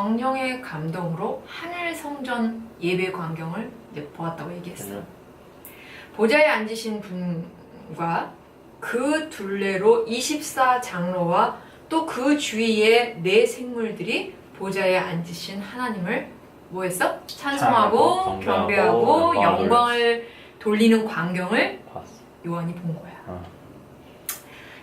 성령의 감동으로 하늘 성전 예배 광경을 이제 보았다고 얘기했어요. 보좌에 앉으신 분과 그 둘레로 24장로와 또 그 주위의 네 생물들이 보좌에 앉으신 하나님을 뭐 했어? 찬송하고 경배하고 영광을 돌리는 광경을 요한이 본 거야.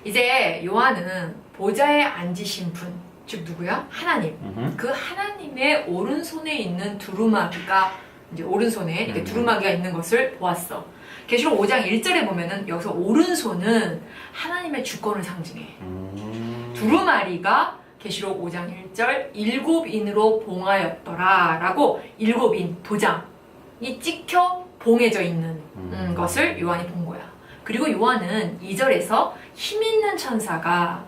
이제 요한은 보좌에 앉으신 분, 즉 누구야? 하나님. 그 하나님의 오른손에 있는 두루마기가 이제 오른손에 이렇게 두루마기가 있는 것을 보았어. 계시록 5장 1절에 보면은 여기서 오른손은 하나님의 주권을 상징해. 두루마리가 계시록 5장 1절 7인으로 봉하였더라 라고 7인 도장이 찍혀 봉해져 있는 것을 요한이 본 거야. 그리고 요한은 2절에서 힘있는 천사가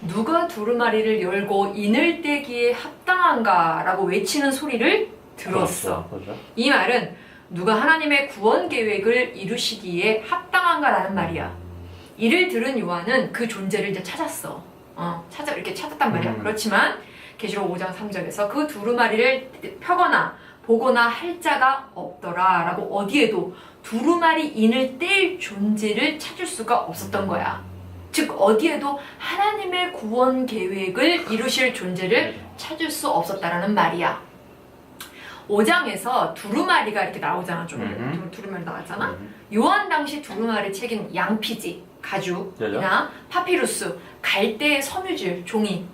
누가 두루마리를 열고 인을 떼기에 합당한가 라고 외치는 소리를 들었어. 이 말은 누가 하나님의 구원 계획을 이루시기에 합당한가라는 말이야. 이를 들은 요한은 그 존재를 이제 찾았어. 이렇게 찾았단 말이야. 그렇지만 계시록 5장 3절에서 그 두루마리를 펴거나 보거나 할 자가 없더라 라고 어디에도 두루마리 인을 뗄 존재를 찾을 수가 없었던 거야. 즉 어디에도 하나님의 구원 계획을 이루실 존재를 찾을 수 없었다라는 말이야. 5장에서 두루마리가 이렇게 나오잖아. 두루마리 나왔잖아. 요한 당시 두루마리 책인 양피지, 가죽이나 파피루스, 갈대의 섬유질, 종이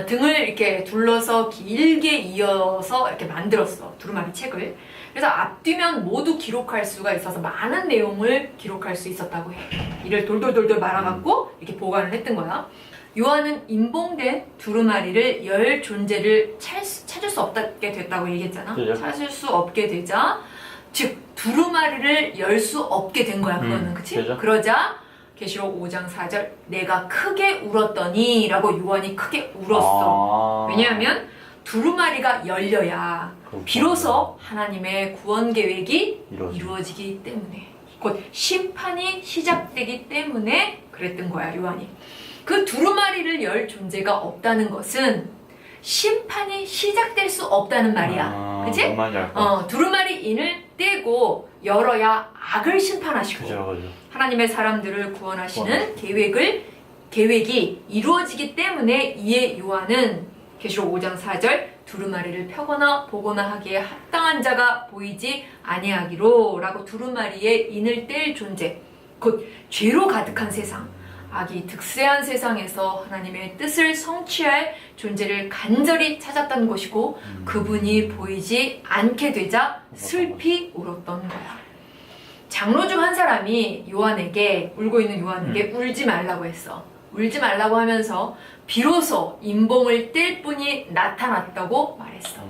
등을 이렇게 둘러서 길게 이어서 이렇게 만들었어. 두루마리 책을. 그래서 앞뒤면 모두 기록할 수가 있어서 많은 내용을 기록할 수 있었다고 해. 이를 돌돌돌돌 말아갖고 이렇게 보관을 했던 거야. 요한은 임봉된 두루마리를 열 존재를 찾을 수 없게 됐다고 얘기했잖아. 찾을 수 없게 되자, 즉 두루마리를 열 수 없게 된 거야. 그거는 그치? 그러자 계시록 5장 4절 내가 크게 울었더니 라고 요한이 크게 울었어. 왜냐하면 두루마리가 열려야 비로소 하나님의 구원 계획이 이루어지기 때문에, 곧 심판이 시작되기 때문에 그랬던 거야. 요한이 그 두루마리를 열 존재가 없다는 것은 심판이 시작될 수 없다는 말이야. 그치? 두루마리 인을 떼고 열어야 악을 심판하시고 그죠. 하나님의 사람들을 구원하시는 계획이 이루어지기 때문에 이에 요한은 계시록 5장 4절 두루마리를 펴거나 보거나 하기에 합당한 자가 보이지 아니하기로 라고 두루마리의 인을 뗄 존재, 곧 죄로 가득한 세상, 악이 득세한 세상에서 하나님의 뜻을 성취할 존재를 간절히 찾았던 것이고 그분이 보이지 않게 되자 슬피 울었던 거야. 장로 중 한 사람이 요한에게, 울고 있는 요한에게 울지 말라고 했어. 울지 말라고 하면서 비로소 임봉을 뗄 분이 나타났다고 말했어.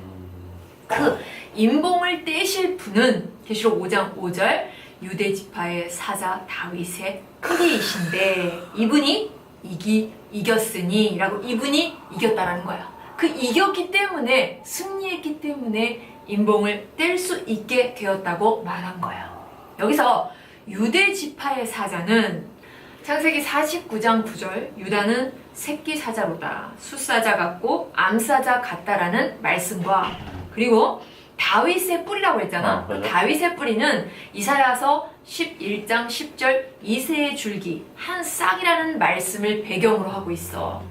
그 임봉을 떼실 분은 계시록 5장 5절 유대 지파의 사자 다윗의 크리이신데 이분이 이겼으니 라고 이분이 이겼다라는 거야. 그 이겼기 때문에, 승리했기 때문에 임봉을 뗄 수 있게 되었다고 말한 거야. 여기서 유대 지파의 사자는 창세기 49장 9절 유다는 새끼 사자로다, 숫사자 같고 암사자 같다라는 말씀과, 그리고 다윗의 뿌리라고 했잖아. 그 다윗의 뿌리는 이사야서 11장 10절 이새의 줄기 한 싹이라는 말씀을 배경으로 하고 있어.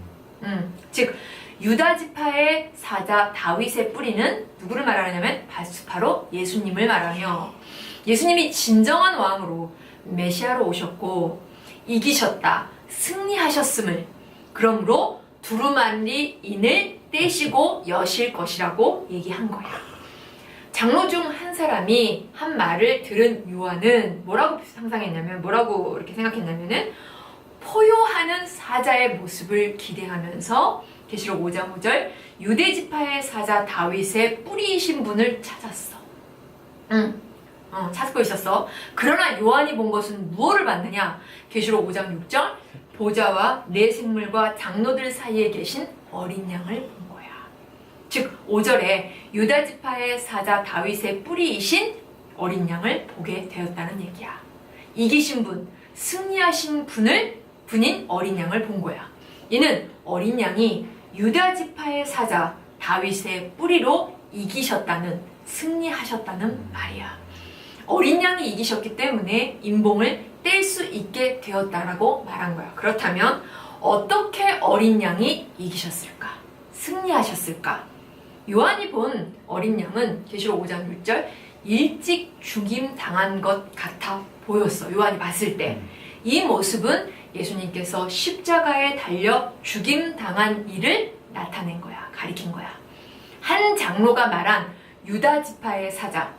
즉 유다 지파의 사자 다윗의 뿌리는 누구를 말하냐면 바로 예수님을 말하며, 예수님이 진정한 왕으로 메시아로 오셨고 이기셨다, 승리하셨음을, 그러므로 두루마리 인을 떼시고 여실 것이라고 얘기한 거야. 장로 중 한 사람이 한 말을 들은 요한은 뭐라고 상상했냐면, 뭐라고 이렇게 생각했냐면은 포효하는 사자의 모습을 기대하면서 계시록 5장 5절 유대 지파의 사자 다윗의 뿌리이신 분을 찾았어. 찾고 있었어. 그러나 요한이 본 것은 무엇을 봤느냐? 계시록 5장 6절 보좌와 네 생물과 장로들 사이에 계신 어린 양을 본 거야. 즉 5절에 유다 지파의 사자 다윗의 뿌리이신 어린 양을 보게 되었다는 얘기야. 이기신 분, 승리하신 분인 어린 양을 본 거야. 이는 어린 양이 유다 지파의 사자 다윗의 뿌리로 이기셨다는, 승리하셨다는 말이야. 어린 양이 이기셨기 때문에 인봉을 뗄 수 있게 되었다라고 말한 거야. 그렇다면 어떻게 어린 양이 이기셨을까? 승리하셨을까? 요한이 본 어린 양은 계시록 5장 6절 일찍 죽임 당한 것 같아 보였어. 요한이 봤을 때. 이 모습은 예수님께서 십자가에 달려 죽임 당한 일을 나타낸 거야. 가리킨 거야. 한 장로가 말한 유다 지파의 사자,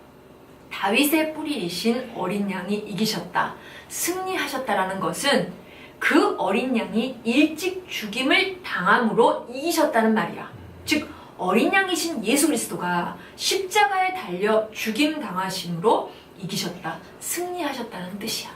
다윗의 뿌리이신 어린 양이 이기셨다, 승리하셨다라는 것은 그 어린 양이 일찍 죽임을 당함으로 이기셨다는 말이야. 즉 어린 양이신 예수 그리스도가 십자가에 달려 죽임 당하심으로 이기셨다, 승리하셨다는 뜻이야.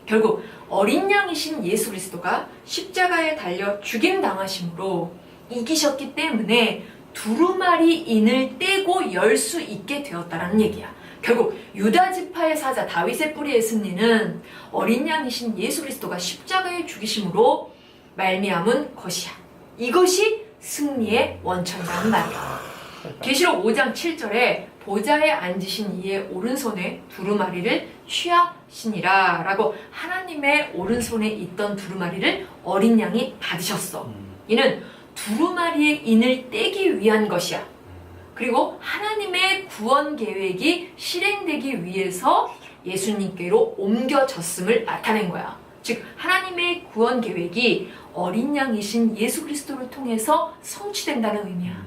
결국 어린 양이신 예수 그리스도가 십자가에 달려 죽임 당하심으로 이기셨기 때문에 두루마리 인을 떼고 열 수 있게 되었다는 얘기야. 결국 유다 지파의 사자 다윗의 뿌리의 승리는 어린 양이신 예수 그리스도가 십자가에 죽이심으로 말미암은 것이야. 이것이 승리의 원천이라는 말이야. 계시록 5장 7절에 보좌에 앉으신 이의 오른손에 두루마리를 취하시니라 라고 하나님의 오른손에 있던 두루마리를 어린 양이 받으셨어. 이는 두루마리의 인을 떼기 위한 것이야. 그리고 하나님의 구원 계획이 실행되기 위해서 예수님께로 옮겨졌음을 나타낸 거야. 즉 하나님의 구원 계획이 어린 양이신 예수 그리스도를 통해서 성취된다는 의미야.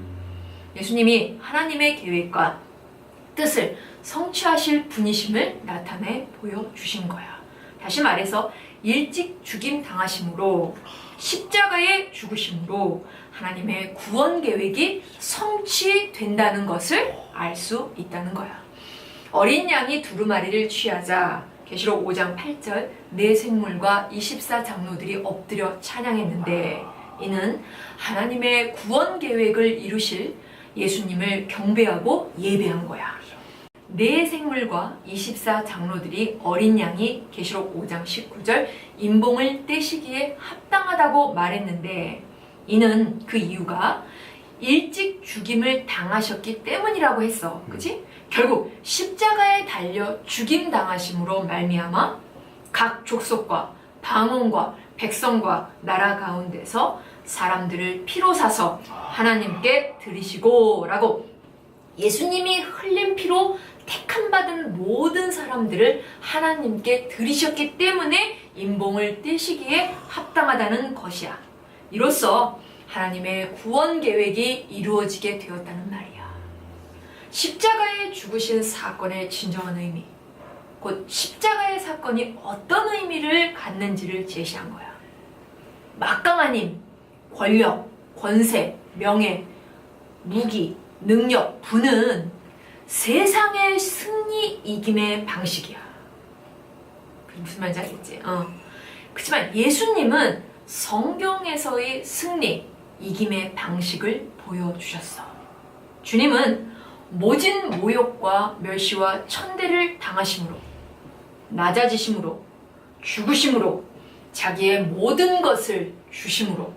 예수님이 하나님의 계획과 뜻을 성취하실 분이심을 나타내 보여주신 거야. 다시 말해서 일찍 죽임 당하심으로, 십자가에 죽으심으로 하나님의 구원 계획이 성취된다는 것을 알 수 있다는 거야. 어린 양이 두루마리를 취하자 계시록 5장 8절 네 생물과 24장로들이 엎드려 찬양했는데, 이는 하나님의 구원 계획을 이루실 예수님을 경배하고 예배한 거야. 네 생물과 24장로들이 어린 양이 계시록 5장 19절 인봉을 떼시기에 합당하다고 말했는데, 이는 그 이유가 일찍 죽임을 당하셨기 때문이라고 했어. 그치? 결국 십자가에 달려 죽임 당하심으로 말미암아 각 족속과 방언과 백성과 나라 가운데서 사람들을 피로 사서 하나님께 드리시고 라고, 예수님이 흘린 피로 택함받은 모든 사람들을 하나님께 드리셨기 때문에 인봉을 떼시기에 합당하다는 것이야. 이로써 하나님의 구원 계획이 이루어지게 되었다는 말이야. 십자가에 죽으신 사건의 진정한 의미, 곧 십자가의 사건이 어떤 의미를 갖는지를 제시한 거야. 막강한 힘, 권력, 권세, 명예, 무기, 능력, 부는 세상의 승리 이김의 방식이야. 무슨 말인지 알겠지? 그렇지만 예수님은 성경에서의 승리, 이김의 방식을 보여주셨어. 주님은 모진 모욕과 멸시와 천대를 당하심으로, 낮아지심으로, 죽으심으로, 자기의 모든 것을 주심으로,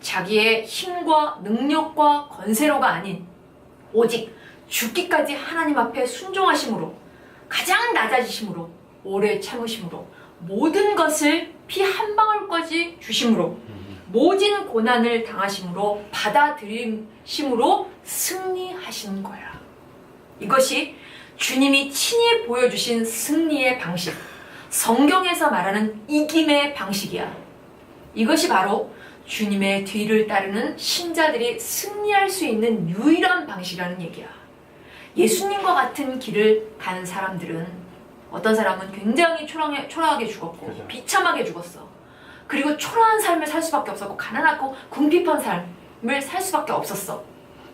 자기의 힘과 능력과 권세로가 아닌 오직 죽기까지 하나님 앞에 순종하심으로, 가장 낮아지심으로, 오래 참으심으로, 모든 것을 피 한 방울까지 주심으로, 모진 고난을 당하심으로, 받아들이심으로 승리하신 거야. 이것이 주님이 친히 보여주신 승리의 방식, 성경에서 말하는 이김의 방식이야. 이것이 바로 주님의 뒤를 따르는 신자들이 승리할 수 있는 유일한 방식이라는 얘기야. 예수님과 같은 길을 간 사람들은, 어떤 사람은 굉장히 초라하게 죽었고, 그렇죠, 비참하게 죽었어. 그리고 초라한 삶을 살 수밖에 없었고, 가난하고 궁핍한 삶을 살 수밖에 없었어.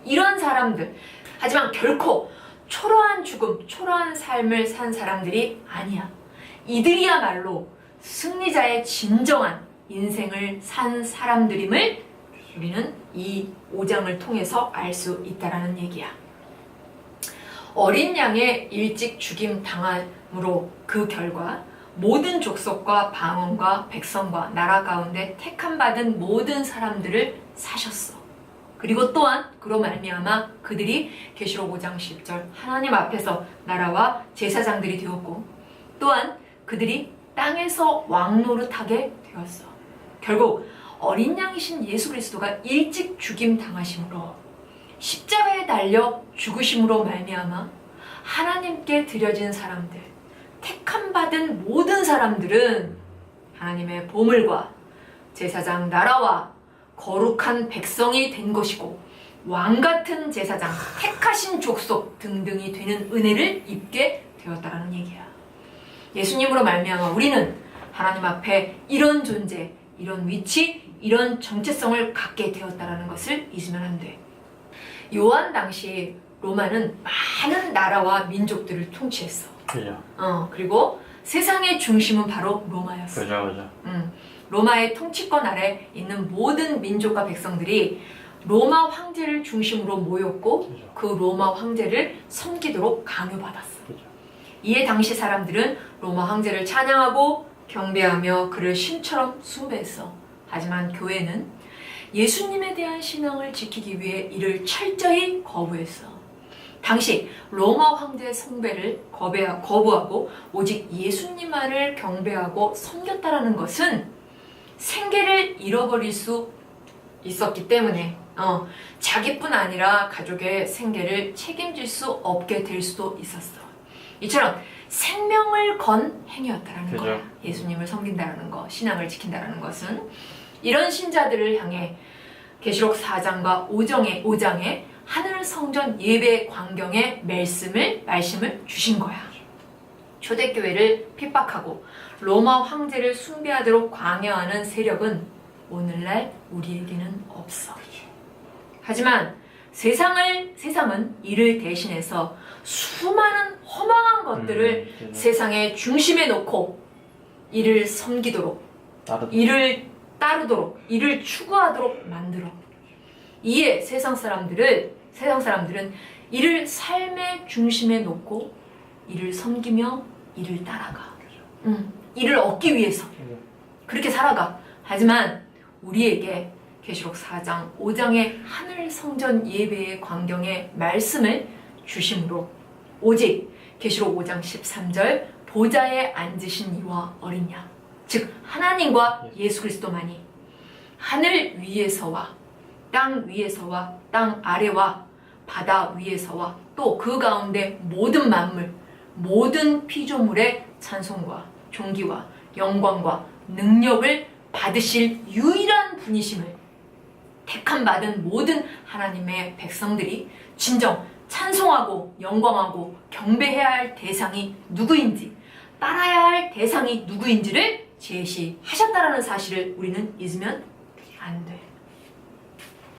이런 사람들, 하지만 결코 초라한 죽음, 초라한 삶을 산 사람들이 아니야. 이들이야말로 승리자의 진정한 인생을 산 사람들임을 우리는 이 5장을 통해서 알 수 있다는 얘기야. 어린 양의 일찍 죽임 당함으로 그 결과 모든 족속과 방언과 백성과 나라 가운데 택함받은 모든 사람들을 사셨어. 그리고 또한 그로 말미암아 그들이 계시록 5장 10절 하나님 앞에서 나라와 제사장들이 되었고 또한 그들이 땅에서 왕노릇하게 되었어. 결국 어린 양이신 예수 그리스도가 일찍 죽임 당하심으로 십자가에 달려 죽으심으로 말미암아 하나님께 드려진 사람들, 택함 받은 모든 사람들은 하나님의 보물과 제사장 나라와 거룩한 백성이 된 것이고 왕같은 제사장, 택하신 족속 등등이 되는 은혜를 입게 되었다라는 얘기야. 예수님으로 말미암아 우리는 하나님 앞에 이런 존재, 이런 위치, 이런 정체성을 갖게 되었다라는 것을 잊으면 안 돼. 요한 당시 로마는 많은 나라와 민족들을 통치했어. 그죠. 그리고 세상의 중심은 바로 로마였어. 그죠. 로마의 통치권 아래 있는 모든 민족과 백성들이 로마 황제를 중심으로 모였고 그죠. 그 로마 황제를 섬기도록 강요받았어. 그죠. 이에 당시 사람들은 로마 황제를 찬양하고 경배하며 그를 신처럼 숭배했어. 하지만 교회는 예수님에 대한 신앙을 지키기 위해 이를 철저히 거부했어. 당시 로마 황제의 숭배를 거부하고 오직 예수님만을 경배하고 섬겼다라는 것은 생계를 잃어버릴 수 있었기 때문에 자기뿐 아니라 가족의 생계를 책임질 수 없게 될 수도 있었어. 이처럼 생명을 건 행위였다라는 그죠. 거야. 예수님을 섬긴다라는 거, 신앙을 지킨다라는 것은 이런 신자들을 향해 계시록 4장과 5장에 하늘 성전 예배 광경의 말씀을 주신 거야. 초대교회를 핍박하고 로마 황제를 숭배하도록 강요하는 세력은 오늘날 우리에게는 없어. 하지만 세상은 이를 대신해서 수많은 허망한 것들을 세상의 중심에 놓고 이를 섬기도록, 이를 따르도록, 이를 추구하도록 만들어. 이에 세상 사람들은 이를 삶의 중심에 놓고 이를 섬기며 이를 따라가. 이를 얻기 위해서 그렇게 살아가. 하지만 우리에게 계시록 4장, 5장의 하늘 성전 예배의 광경의 말씀을 주심으로 오직 계시록 5장 13절 보좌에 앉으신 이와 어린 양, 즉 하나님과 예수 그리스도만이 하늘 위에서와 땅 위에서와 땅 아래와 바다 위에서와 또 그 가운데 모든 만물, 모든 피조물의 찬송과 존귀와 영광과 능력을 받으실 유일한 분이심을 택함 받은 모든 하나님의 백성들이 진정 찬송하고 영광하고 경배해야 할 대상이 누구인지, 따라야 할 대상이 누구인지를 제시하셨다라는 사실을 우리는 잊으면 안 돼.